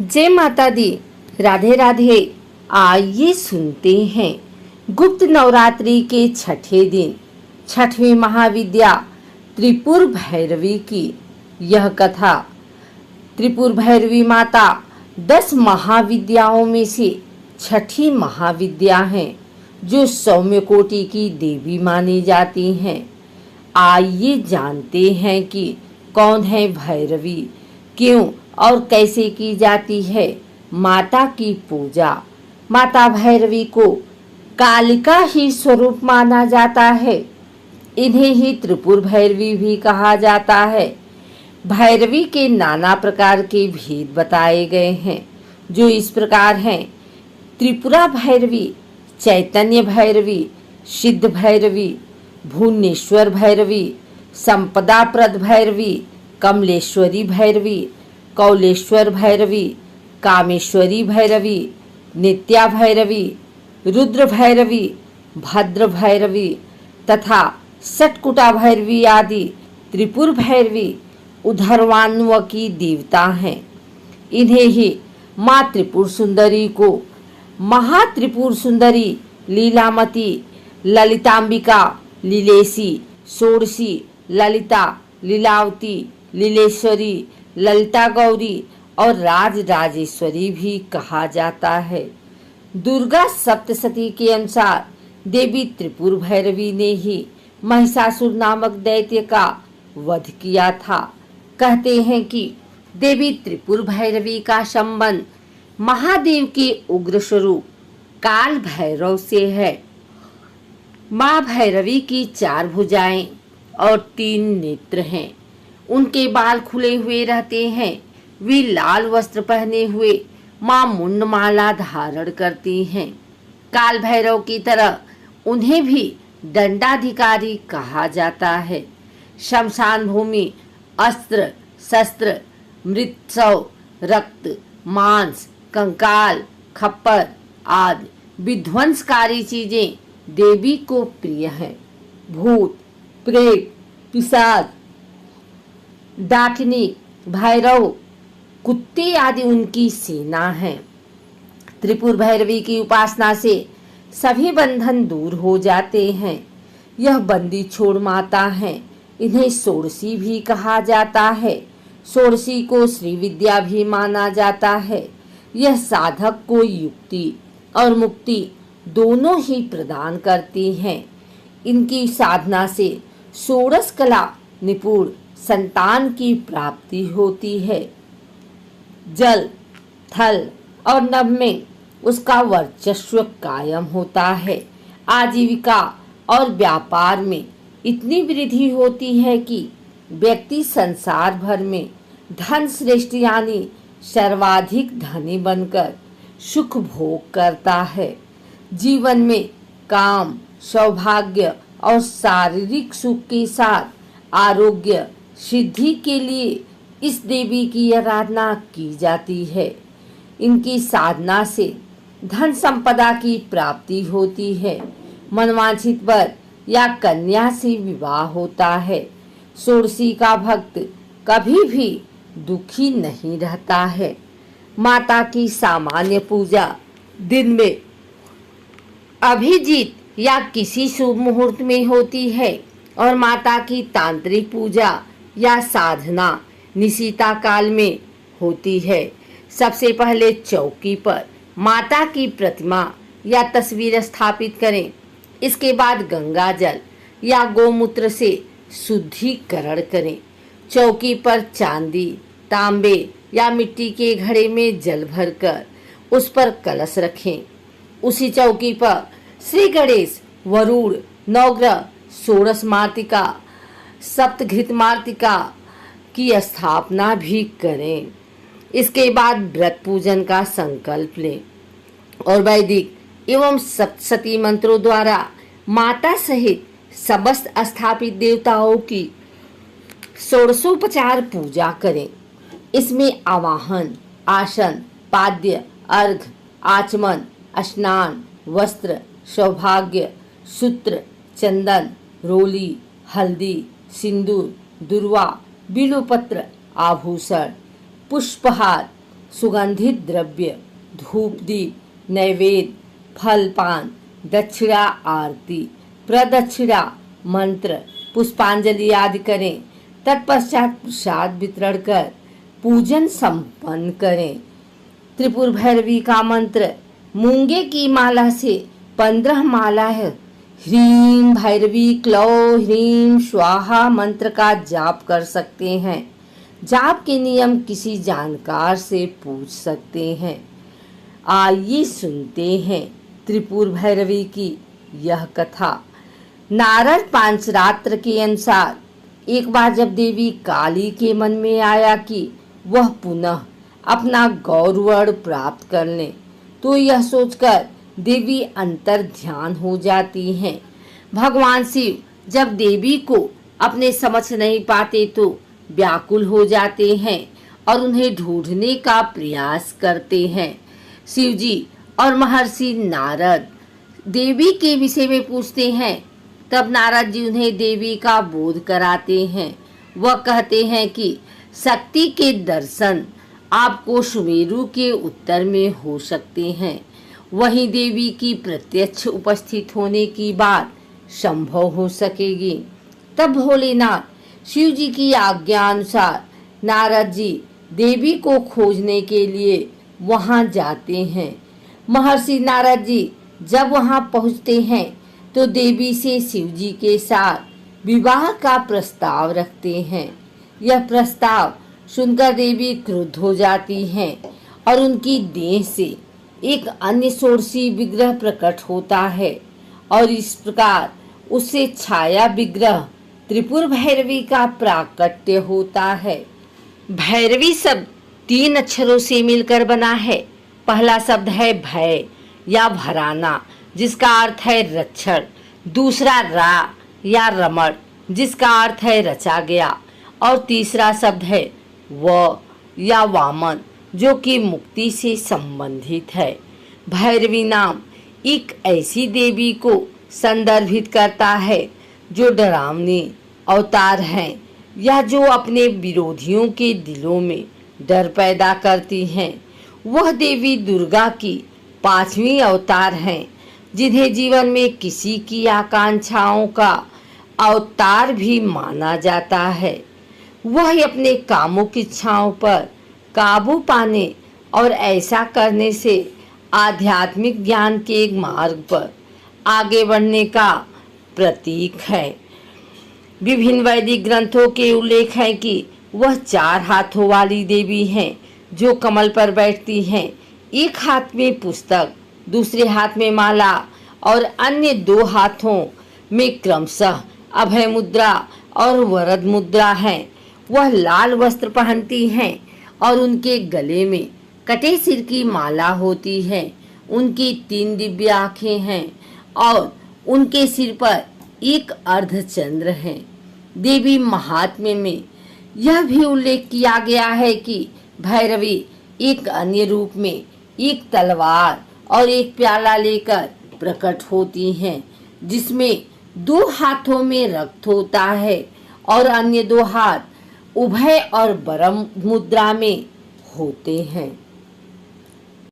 जय माता दी। राधे राधे। आइए सुनते हैं गुप्त नवरात्रि के छठे दिन छठवीं महाविद्या त्रिपुर भैरवी की यह कथा। त्रिपुर भैरवी माता 10 महाविद्याओं में से छठी महाविद्या है, जो सौम्य कोटि की देवी मानी जाती हैं। आइए जानते हैं कि कौन है भैरवी, क्यों और कैसे की जाती है माता की पूजा। माता भैरवी को कालिका ही स्वरूप माना जाता है। इन्हें ही त्रिपुर भैरवी भी कहा जाता है। भैरवी के नाना प्रकार के भेद बताए गए हैं, जो इस प्रकार हैं: त्रिपुरा भैरवी, चैतन्य भैरवी, सिद्ध भैरवी, भुवनेश्वर भैरवी, संपदाप्रद भैरवी, कमलेश्वरी भैरवी, कौलेश्वर भैरवी, कामेश्वरी भैरवी, नित्या भैरवी, रुद्र भैरवी, भद्र भैरवी तथा सटकुटा भैरवी आदि त्रिपुर भैरवी उधर्वान्व की देवता हैं। इन्हें ही माँ त्रिपुर सुंदरी को महात्रिपुर सुंदरी, लीलामती, ललितांबिका, लीलेशी, षोडशी, ललिता, लीलावती, लीलेश्वरी, ललिता गौरी और राज राजेश्वरी भी कहा जाता है। दुर्गा सप्तशती के अनुसार देवी त्रिपुर भैरवी ने ही महिषासुर नामक दैत्य का वध किया था। कहते हैं कि देवी त्रिपुर भैरवी का संबंध महादेव के उग्र स्वरूप काल भैरव से है। माँ भैरवी की 4 भुजाएं और 3 नेत्र हैं। उनके बाल खुले हुए रहते हैं। वे लाल वस्त्र पहने हुए माँ मुंडमाला धारण करती हैं। काल भैरव की तरह उन्हें भी दंडाधिकारी कहा जाता है। शमशान भूमि, अस्त्र शस्त्र, मृतशव, रक्त, मांस, कंकाल, खप्पर आदि विध्वंसकारी चीजें देवी को प्रिय हैं। भूत, प्रेत, पिशाच, डाकिनी, भैरव, कुत्ते आदि उनकी सेना है। त्रिपुर भैरवी की उपासना से सभी बंधन दूर हो जाते हैं। यह बंदी छोड़ माता है। इन्हें षोडशी भी कहा जाता है। षोडशी को श्री विद्या भी माना जाता है। यह साधक को युक्ति और मुक्ति दोनों ही प्रदान करती हैं। इनकी साधना से षोडश कला निपुण संतान की प्राप्ति होती है। जल, थल और नभ में उसका वर्चस्व कायम होता है। आजीविका और व्यापार में इतनी वृद्धि होती है कि व्यक्ति संसार भर में धन श्रेष्ठ यानी सर्वाधिक धनी बनकर सुख भोग करता है। जीवन में काम, सौभाग्य और शारीरिक सुख के साथ आरोग्य सिद्धि के लिए इस देवी की आराधना की जाती है। इनकी साधना से धन संपदा की प्राप्ति होती है। मनवांछित वर या कन्या से विवाह होता है। षोडशी का भक्त कभी भी दुखी नहीं रहता है। माता की सामान्य पूजा दिन में अभिजीत या किसी शुभ मुहूर्त में होती है और माता की तांत्रिक पूजा या साधना निशिता काल में होती है। सबसे पहले चौकी पर माता की प्रतिमा या तस्वीर स्थापित करें। इसके बाद गंगा जल या गोमूत्र से शुद्धिकरण करें। चौकी पर चांदी, तांबे या मिट्टी के घड़े में जल भरकर उस पर कलश रखें। उसी चौकी पर श्री गणेश, वरुण, नवग्रह, षोडश मातृका, सप्तघृत मातृका की स्थापना भी करें। इसके बाद व्रत पूजन का संकल्प लें और वैदिक एवं सप्तशती मंत्रों द्वारा माता सहित समस्त स्थापित देवताओं की षोडशोपचार पूजा करें। इसमें आवाहन, आसन, पाद्य, अर्घ, आचमन, स्नान, वस्त्र, सौभाग्य, सूत्र, चंदन, रोली, हल्दी, सिंदूर, दुर्वा, बिल्वपत्र, आभूषण, पुष्पहार, सुगंधित द्रव्य, धूप दीप, नैवेद्य, फल पान, दक्षिणा आरती, प्रदक्षिणा, मंत्र, पुष्पांजलि आदि करें। तत्पश्चात प्रसाद वितरण कर पूजन संपन्न करें। त्रिपुर भैरवी का मंत्र मूंगे की माला से 15 माला है। ह्रीं भैरवी क्लौ ह्रीं स्वाहा मंत्र का जाप कर सकते हैं। जाप के नियम किसी जानकार से पूछ सकते हैं। आइए सुनते हैं त्रिपुर भैरवी की यह कथा। नारद पांचरात्र के अनुसार एक बार जब देवी काली के मन में आया कि वह पुनः अपना गौरवर्ण प्राप्त कर लें, तो यह सोचकर देवी अंतर ध्यान हो जाती हैं। भगवान शिव जब देवी को अपने समझ नहीं पाते तो व्याकुल हो जाते हैं और उन्हें ढूंढने का प्रयास करते हैं। शिव जी और महर्षि नारद देवी के विषय में पूछते हैं। तब नारद जी उन्हें देवी का बोध कराते हैं। वह कहते हैं कि शक्ति के दर्शन आपको सुमेरु के उत्तर में हो सकते हैं। वहीं देवी की प्रत्यक्ष उपस्थित होने की बात संभव हो सकेगी। तब भोलेनाथ शिव जी की आज्ञा अनुसार नारद जी देवी को खोजने के लिए वहां जाते हैं। महर्षि नारद जी जब वहां पहुंचते हैं तो देवी से शिव जी के साथ विवाह का प्रस्ताव रखते हैं। यह प्रस्ताव सुनकर देवी क्रुद्ध हो जाती हैं और उनकी देह से एक अन्य षोडशी विग्रह प्रकट होता है और इस प्रकार उससे छाया विग्रह त्रिपुर भैरवी का प्राकट्य होता है। भैरवी शब्द 3 अक्षरों से मिलकर बना है। पहला शब्द है भय या भराना, जिसका अर्थ है रक्षण। दूसरा रा या रमण, जिसका अर्थ है रचा गया। और तीसरा शब्द है व या वामन, जो कि मुक्ति से संबंधित है। भैरवी नाम एक ऐसी देवी को संदर्भित करता है जो डरावनी अवतार हैं या जो अपने विरोधियों के दिलों में डर पैदा करती हैं। वह देवी दुर्गा की 5वीं अवतार हैं, जिन्हें जीवन में किसी की आकांक्षाओं का अवतार भी माना जाता है। वह अपने कामुक इच्छाओं पर काबू पाने और ऐसा करने से आध्यात्मिक ज्ञान के मार्ग पर आगे बढ़ने का प्रतीक है। विभिन्न वैदिक ग्रंथों के उल्लेख है कि वह 4 हाथों वाली देवी हैं जो कमल पर बैठती हैं। एक हाथ में पुस्तक, दूसरे हाथ में माला और अन्य 2 हाथों में क्रमशः अभय मुद्रा और वरद मुद्रा है। वह लाल वस्त्र पहनती हैं और उनके गले में कटे सिर की माला होती है। उनकी 3 दिव्य आँखें हैं और उनके सिर पर एक अर्धचंद्र है। देवी महात्म्य में यह भी उल्लेख किया गया है कि भैरवी एक अन्य रूप में एक तलवार और एक प्याला लेकर प्रकट होती हैं, जिसमें 2 हाथों में रक्त होता है और अन्य 2 हाथ उभय और बरम मुद्रा में होते हैं।